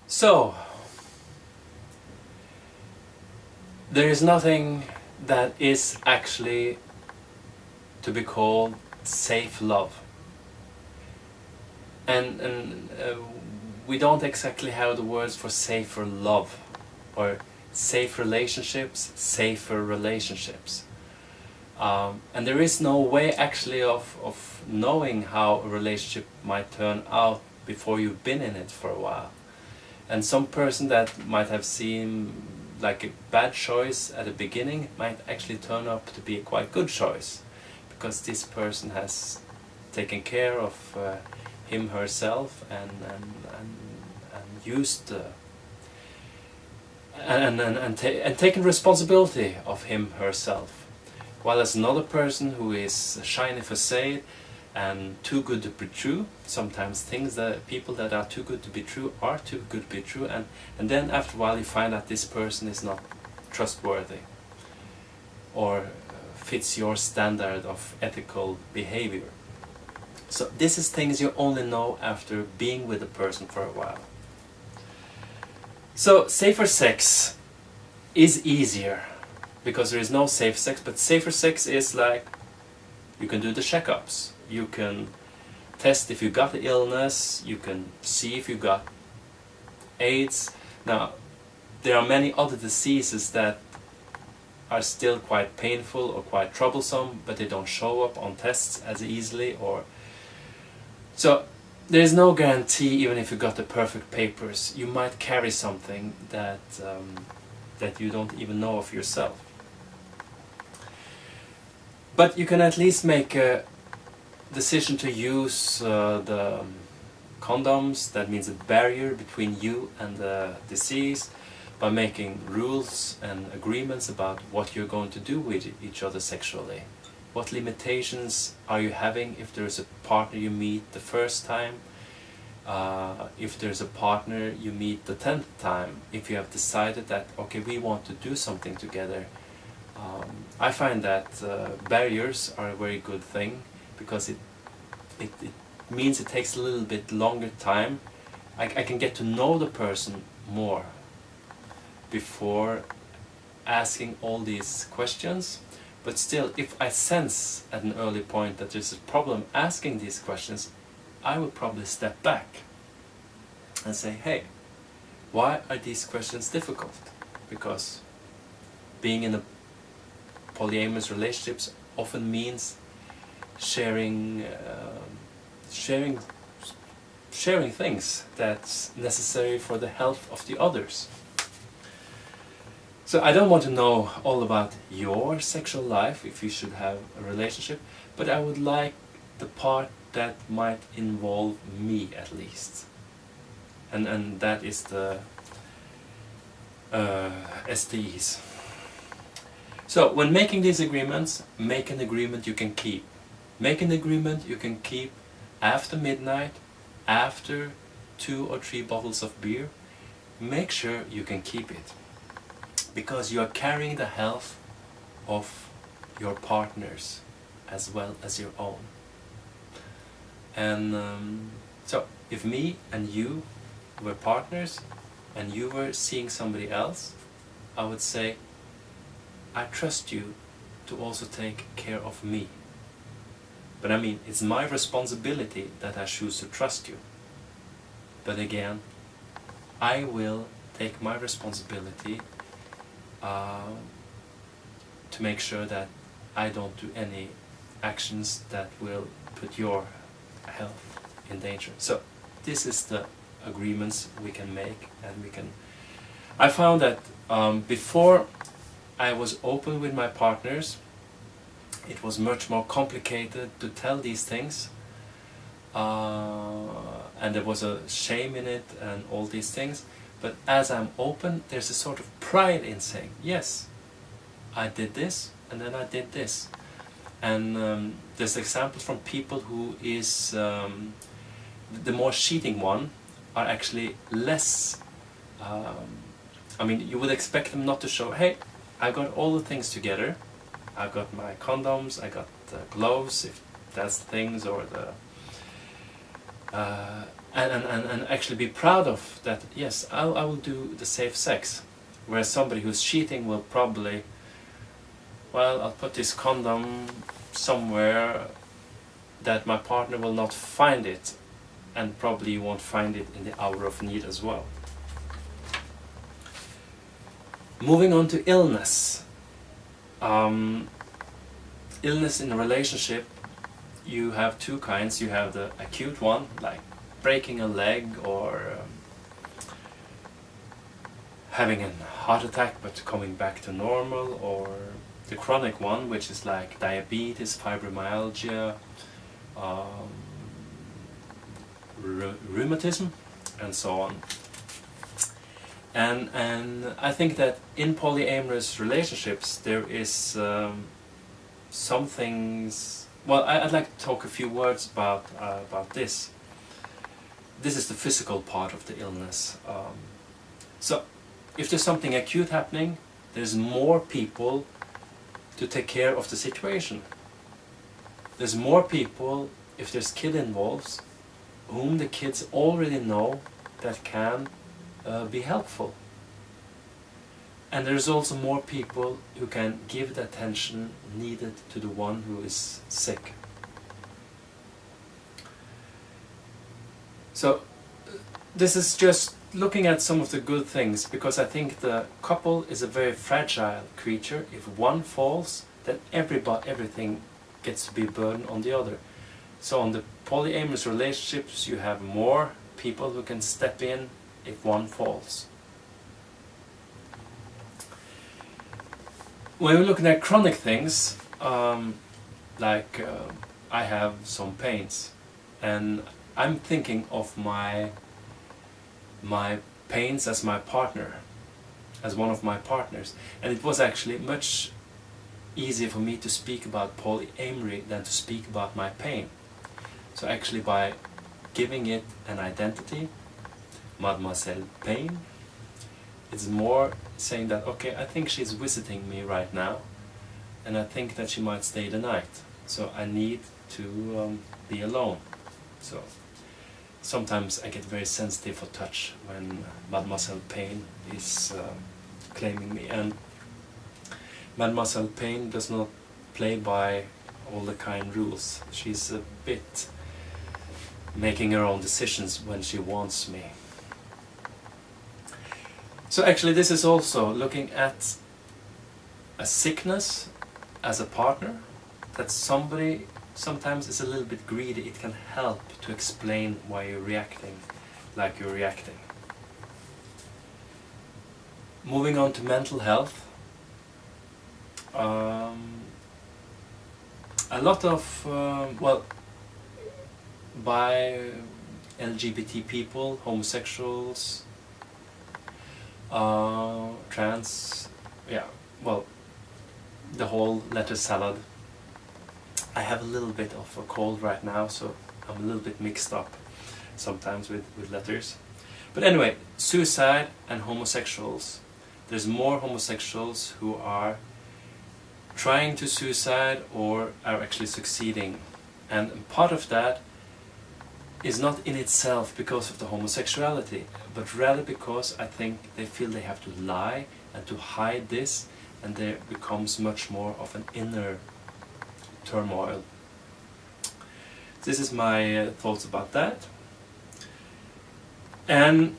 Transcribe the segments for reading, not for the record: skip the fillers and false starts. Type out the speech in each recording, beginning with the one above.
So, there is nothing that is actually to be called safe love. And we don't exactly have the words for safer love, or safe relationships, safer relationships. And there is no way actually of knowing how a relationship might turn out before you've been in it for a while. And some person that might have seemed like a bad choice at the beginning might actually turn up to be a quite good choice, because this person has taken care of him herself and used and taken responsibility of him herself. While as another person who is a shiny facade and too good to be true, sometimes things that people that are too good to be true are too good to be true, and then after a while you find that this person is not trustworthy or fits your standard of ethical behavior. So this is things you only know after being with a person for a while. So safer sex is easier because there is no safe sex, but safer sex is like you can do the checkups, you can test if you got the illness, you can see if you got AIDS. Now, there are many other diseases that are still quite painful or quite troublesome, but they don't show up on tests as easily. So there is no guarantee, even if you got the perfect papers, you might carry something that that you don't even know of yourself. But you can at least make a decision to use the condoms, that means a barrier between you and the disease, by making rules and agreements about what you're going to do with each other sexually. What limitations are you having if there's a partner you meet the first time, if there's a partner you meet the 10th time, if you have decided that, okay, we want to do something together. I find that barriers are a very good thing, because it means it takes a little bit longer time. I can get to know the person more before asking all these questions. But still, if I sense at an early point that there's a problem asking these questions, I will probably step back and say, hey, why are these questions difficult? Because being in a polyamorous relationships often means sharing things that's necessary for the health of the others. So I don't want to know all about your sexual life if you should have a relationship, but I would like the part that might involve me at least. And that is the STEs. So when making these agreements, make an agreement you can keep. Make an agreement you can keep after midnight, after 2 or 3 bottles of beer. Make sure you can keep it, because you are carrying the health of your partners as well as your own. And so if me and you were partners and you were seeing somebody else, I would say, I trust you to also take care of me. But I mean, it's my responsibility that I choose to trust you. But again, I will take my responsibility to make sure that I don't do any actions that will put your health in danger. So this is the agreements we can make, and we can. I found that before I was open with my partners, it was much more complicated to tell these things, and there was a shame in it and all these things. But as I'm open, there's a sort of pride in saying, yes, I did this, and then I did this. And there's examples from people who is, the more cheating one, are actually less, I mean, you would expect them not to show, hey, I got all the things together. I got my condoms, I got the gloves, if that's things, or the... and actually be proud of that. Yes, I will do the safe sex. Whereas somebody who's cheating will probably, well, I'll put this condom somewhere that my partner will not find it, and probably won't find it in the hour of need as well. Moving on to illness. Illness in a relationship, you have two kinds. You have the acute one, like breaking a leg or having a heart attack but coming back to normal, or the chronic one, which is like diabetes, fibromyalgia, rheumatism, and so on. And I think that in polyamorous relationships there is some things. Well, I'd like to talk a few words about this. This is the physical part of the illness. So, if there's something acute happening, there's more people to take care of the situation. There's more people, if there's kid involved, whom the kids already know that can be helpful. And there's also more people who can give the attention needed to the one who is sick. So this is just looking at some of the good things, because I think the couple is a very fragile creature. If one falls, then everything gets to be a burden on the other. So on the polyamorous relationships, you have more people who can step in if one falls. When we're looking at chronic things, I have some pains, and I'm thinking of my pains as my partner, as one of my partners, and it was actually much easier for me to speak about polyamory than to speak about my pain. So actually, by giving it an identity, Mademoiselle Pain, it's more saying that, okay, I think she's visiting me right now, and I think that she might stay the night, so I need to be alone. So sometimes I get very sensitive for touch when Mademoiselle Pain is claiming me, and Mademoiselle Pain does not play by all the kind rules. She's a bit making her own decisions when she wants me. So actually this is also looking at a sickness as a partner, that somebody sometimes is a little bit greedy. It can help to explain why you're reacting like you're reacting. Moving on to mental health. A lot of, by LGBT people, homosexuals, trans, the whole letter salad. I have a little bit of a cold right now, so I'm a little bit mixed up sometimes with letters. But anyway, suicide and homosexuals. There's more homosexuals who are trying to suicide or are actually succeeding. And part of that is not in itself because of the homosexuality, but rather because I think they feel they have to lie and to hide this, and there becomes much more of an inner turmoil. This is my thoughts about that. And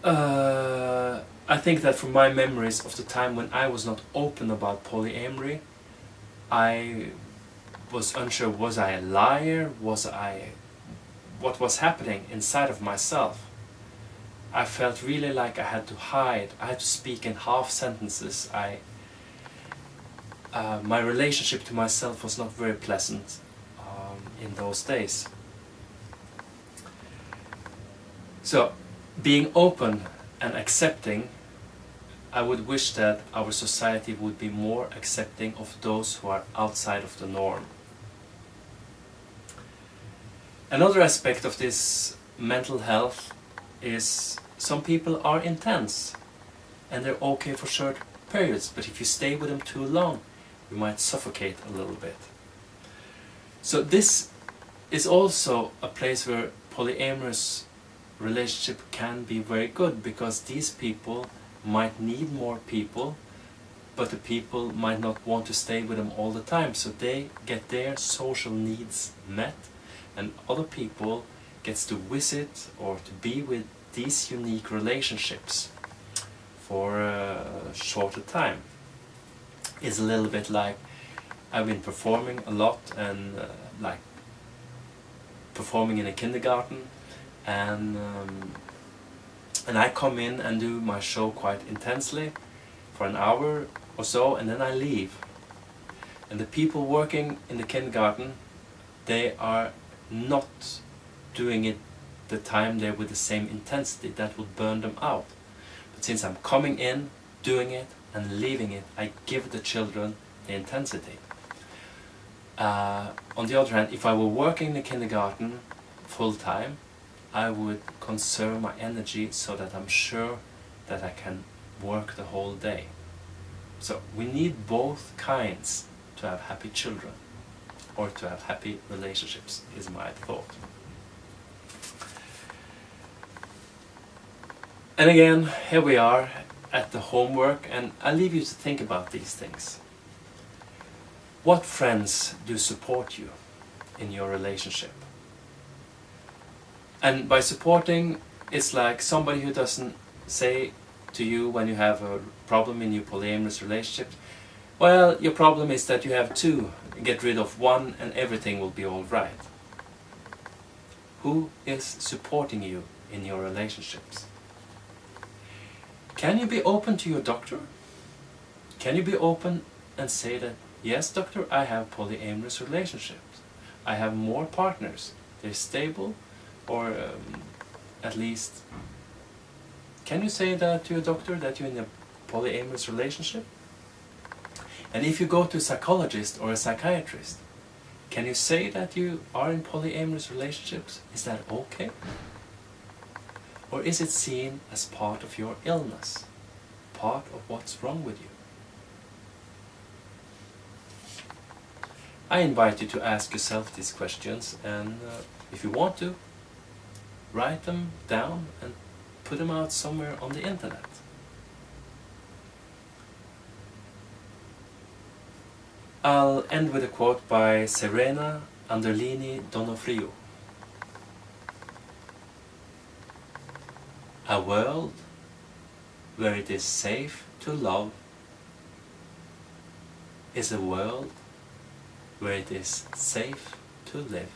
I think that from my memories of the time when I was not open about polyamory, I was unsure, was I a liar? What was happening inside of myself? I felt really like I had to hide. I had to speak in half sentences. My relationship to myself was not very pleasant in those days. So, being open and accepting, I would wish that our society would be more accepting of those who are outside of the norm. Another aspect of this mental health is some people are intense and they're okay for short periods, but if you stay with them too long, you might suffocate a little bit. So this is also a place where polyamorous relationship can be very good, because these people might need more people, but the people might not want to stay with them all the time, so they get their social needs met, and other people gets to visit or to be with these unique relationships for a shorter time. It's a little bit like I've been performing a lot, and like performing in a kindergarten, and I come in and do my show quite intensely for an hour or so, and then I leave. And the people working in the kindergarten, they are not doing it the time there with the same intensity. That would burn them out. But since I'm coming in, doing it, and leaving it, I give the children the intensity. On the other hand, if I were working in the kindergarten full time, I would conserve my energy so that I'm sure that I can work the whole day. So we need both kinds to have happy children, or to have happy relationships, is my thought. And again, here we are at the homework, and I leave you to think about these things. What friends do support you in your relationship? And by supporting, it's like somebody who doesn't say to you when you have a problem in your polyamorous relationship, well, your problem is that you have two, get rid of one and everything will be all right. Who is supporting you in your relationships? Can you be open to your doctor? Can you be open and say that, yes, doctor, I have polyamorous relationships. I have more partners. They're stable, or at least, can you say that to your doctor, that you're in a polyamorous relationship? And if you go to a psychologist or a psychiatrist, can you say that you are in polyamorous relationships? Is that okay? Or is it seen as part of your illness? Part of what's wrong with you? I invite you to ask yourself these questions, and if you want to, write them down and put them out somewhere on the internet. I'll end with a quote by Serena Anderlini Donofrio. A world where it is safe to love is a world where it is safe to live.